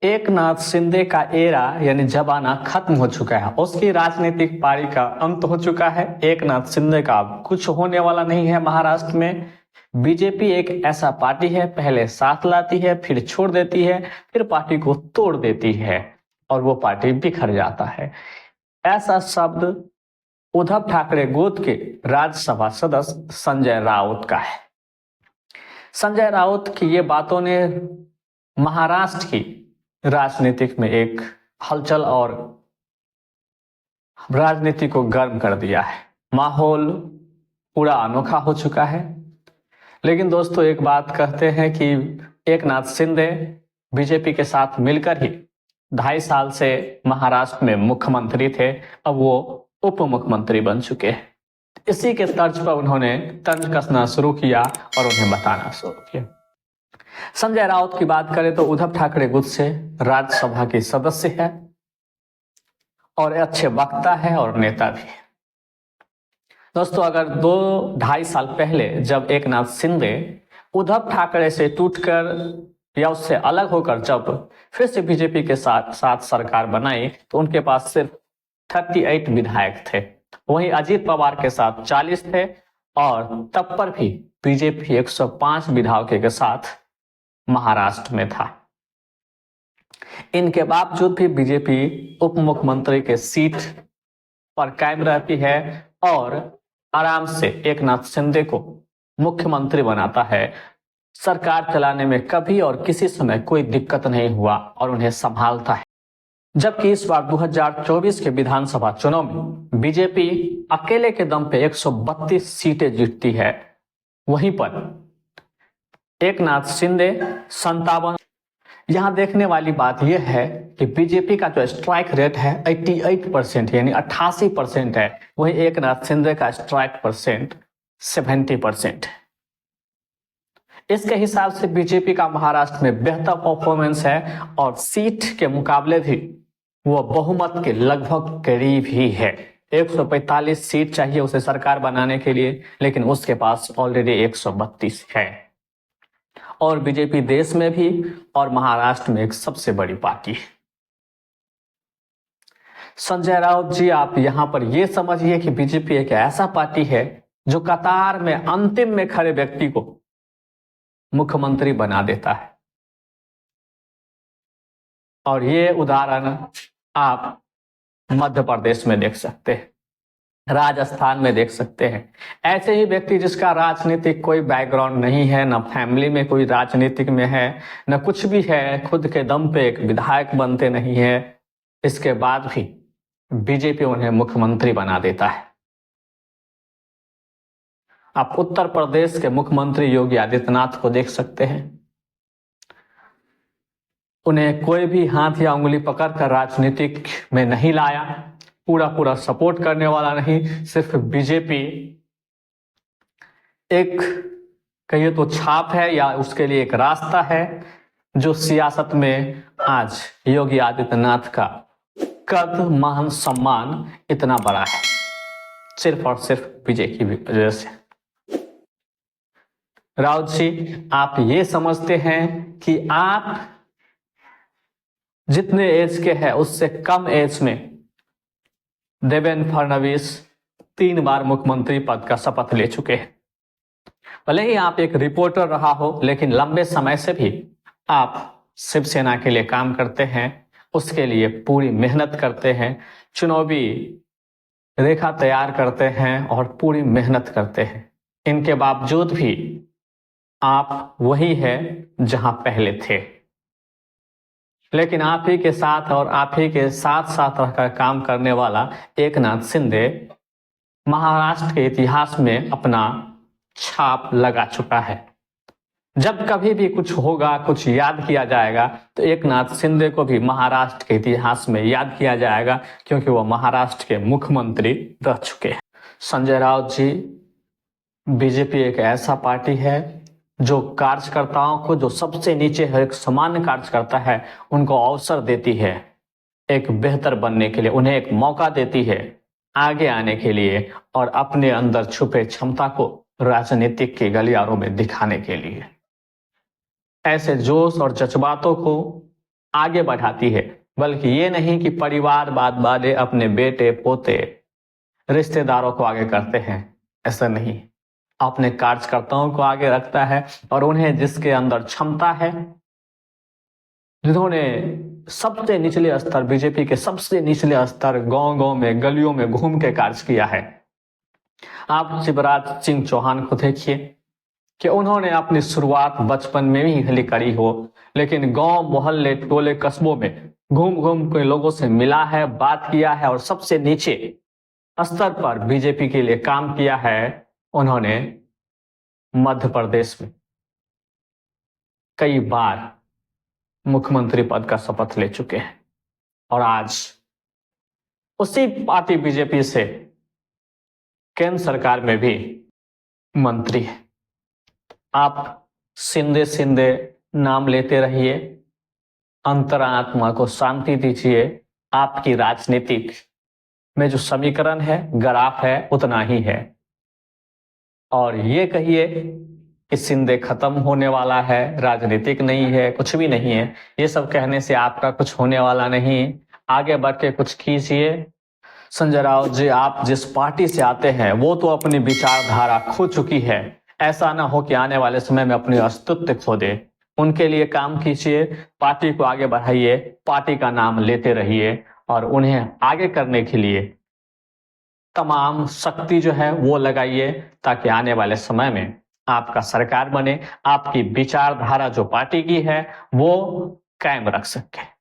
एकनाथ शिंदे का एरा यानी जमाना खत्म हो चुका है। उसकी राजनीतिक पारी का अंत हो चुका है। एकनाथ शिंदे का अब कुछ होने वाला नहीं है महाराष्ट्र में। बीजेपी एक ऐसा पार्टी है, पहले साथ लाती है, फिर छोड़ देती है, फिर पार्टी को तोड़ देती है और वो पार्टी बिखर जाता है। ऐसा शब्द उद्धव ठाकरे गोद के राज्यसभा सदस्य संजय राउत का है। संजय राउत की ये बातों ने महाराष्ट्र की राजनीतिक में एक हलचल और राजनीति को गर्म कर दिया है। माहौल पूरा अनोखा हो चुका है। लेकिन दोस्तों, एक बात कहते हैं कि एकनाथ शिंदे बीजेपी के साथ मिलकर ही 2.5 साल से महाराष्ट्र में मुख्यमंत्री थे, अब वो उप मुख्यमंत्री बन चुके हैं। इसी के तर्ज पर उन्होंने तंज कसना शुरू किया और उन्हें बताना शुरू किया। संजय राउत की बात करें तो उद्धव ठाकरे गुट से राज्यसभा की सदस्य है और अच्छे वक्ता है और नेता भी है। दोस्तों, अगर 2-2.5 साल पहले जब एकनाथ शिंदे उद्धव ठाकरे से टूटकर या उससे अलग होकर जब फिर से बीजेपी के साथ सरकार बनाई तो उनके पास सिर्फ 38 विधायक थे। वहीं अजीत पवार के साथ 40 थे और तब पर भी बीजेपी 105 विधायकों के साथ महाराष्ट्र में था। इनके बावजूद भी बीजेपी उप मुख्यमंत्री के सीट पर कायम रहती है और आराम से एकनाथ शिंदे को मुख्यमंत्री बनाता है। सरकार चलाने में कभी और किसी समय कोई दिक्कत नहीं हुआ और उन्हें संभालता है। जबकि इस बार 2024 के विधानसभा चुनाव में बीजेपी अकेले के दम पे 132 सीटें जीतती है। वहीं पर एकनाथ शिंदे 57। यहां देखने वाली बात यह है कि बीजेपी का जो स्ट्राइक रेट है 88% यानी 88% है, वहीं एकनाथ शिंदे का स्ट्राइक परसेंट 70% है। इसके हिसाब से बीजेपी का महाराष्ट्र में बेहतर परफॉर्मेंस है और सीट के मुकाबले भी वो बहुमत के लगभग करीब ही है। 145 सीट चाहिए उसे सरकार बनाने के लिए, लेकिन उसके पास ऑलरेडी 132 है। और बीजेपी देश में भी और महाराष्ट्र में एक सबसे बड़ी पार्टी है। संजय राउत जी, आप यहां पर यह समझिए कि बीजेपी एक ऐसा पार्टी है जो कतार में अंतिम में खड़े व्यक्ति को मुख्यमंत्री बना देता है। और ये उदाहरण आप मध्य प्रदेश में देख सकते हैं, राजस्थान में देख सकते हैं। ऐसे ही व्यक्ति जिसका राजनीतिक कोई बैकग्राउंड नहीं है, न फैमिली में कोई राजनीतिक में है, न कुछ भी है, खुद के दम पे एक विधायक बनते नहीं है, इसके बाद भी बीजेपी उन्हें मुख्यमंत्री बना देता है। आप उत्तर प्रदेश के मुख्यमंत्री योगी आदित्यनाथ को देख सकते हैं। उन्हें कोई भी हाथ या उंगली पकड़कर राजनीतिक में नहीं लाया, पूरा सपोर्ट करने वाला नहीं, सिर्फ बीजेपी एक कहिए तो छाप है या उसके लिए एक रास्ता है जो सियासत में आज योगी आदित्यनाथ का कद मान सम्मान इतना बड़ा है, सिर्फ और सिर्फ बीजेपी की वजह से। राउत जी, आप ये समझते हैं कि आप जितने एज के हैं उससे कम एज में देवेंद्र फडणवीस 3 बार मुख्यमंत्री पद का शपथ ले चुके हैं। भले ही आप एक रिपोर्टर रहा हो, लेकिन लंबे समय से भी आप शिवसेना के लिए काम करते हैं, उसके लिए पूरी मेहनत करते हैं, चुनावी रेखा तैयार करते हैं और पूरी मेहनत करते हैं। इनके बावजूद भी आप वही है जहां पहले थे। लेकिन आप ही के साथ और आप ही के साथ साथ रहकर काम करने वाला एकनाथ शिंदे महाराष्ट्र के इतिहास में अपना छाप लगा चुका है। जब कभी भी कुछ होगा, कुछ याद किया जाएगा, तो एकनाथ शिंदे को भी महाराष्ट्र के इतिहास में याद किया जाएगा, क्योंकि वो महाराष्ट्र के मुख्यमंत्री रह चुके हैं। संजय राउत जी, बीजेपी एक ऐसा पार्टी है जो कार्यकर्ताओं को, जो सबसे नीचे है, एक सामान्य कार्यकर्ता है, उनको अवसर देती है एक बेहतर बनने के लिए, उन्हें एक मौका देती है आगे आने के लिए और अपने अंदर छुपे क्षमता को राजनीतिक के गलियारों में दिखाने के लिए। ऐसे जोश और जज्बातों को आगे बढ़ाती है, बल्कि ये नहीं कि परिवारवाद वाले अपने बेटे पोते रिश्तेदारों को आगे करते हैं। ऐसा नहीं, अपने कार्यकर्ताओं को आगे रखता है और उन्हें जिसके अंदर क्षमता है, जिन्होंने सबसे निचले स्तर, बीजेपी के सबसे निचले स्तर गांव-गांव में, गलियों में घूम के कार्य किया है। आप शिवराज सिंह चौहान को देखिए कि उन्होंने अपनी शुरुआत बचपन में ही करी हो, लेकिन गांव, मोहल्ले, टोले, कस्बों में घूम-घूम के लोगों से मिला है, बात किया है और सबसे नीचे स्तर पर बीजेपी के लिए काम किया है। उन्होंने मध्य प्रदेश में कई बार मुख्यमंत्री पद का शपथ ले चुके हैं और आज उसी पार्टी बीजेपी से केंद्र सरकार में भी मंत्री है। आप शिंदे शिंदे नाम लेते रहिए, अंतरात्मा को शांति दीजिए। आपकी राजनीतिक में जो समीकरण है, ग्राफ है, उतना ही है। और ये कहिए कि शिंदे खत्म होने वाला है, राजनीतिक नहीं है, कुछ भी नहीं है, ये सब कहने से आपका कुछ होने वाला नहीं। आगे बढ़ के कुछ कीजिए। संजय राउत जी, आप जिस पार्टी से आते हैं वो तो अपनी विचारधारा खो चुकी है। ऐसा ना हो कि आने वाले समय में अपनी अस्तित्व खो दे। उनके लिए काम कीजिए, पार्टी को आगे बढ़ाइए, पार्टी का नाम लेते रहिए और उन्हें आगे करने के लिए तमाम शक्ति जो है वो लगाइए, ताकि आने वाले समय में आपका सरकार बने, आपकी विचारधारा जो पार्टी की है वो कायम रख सके।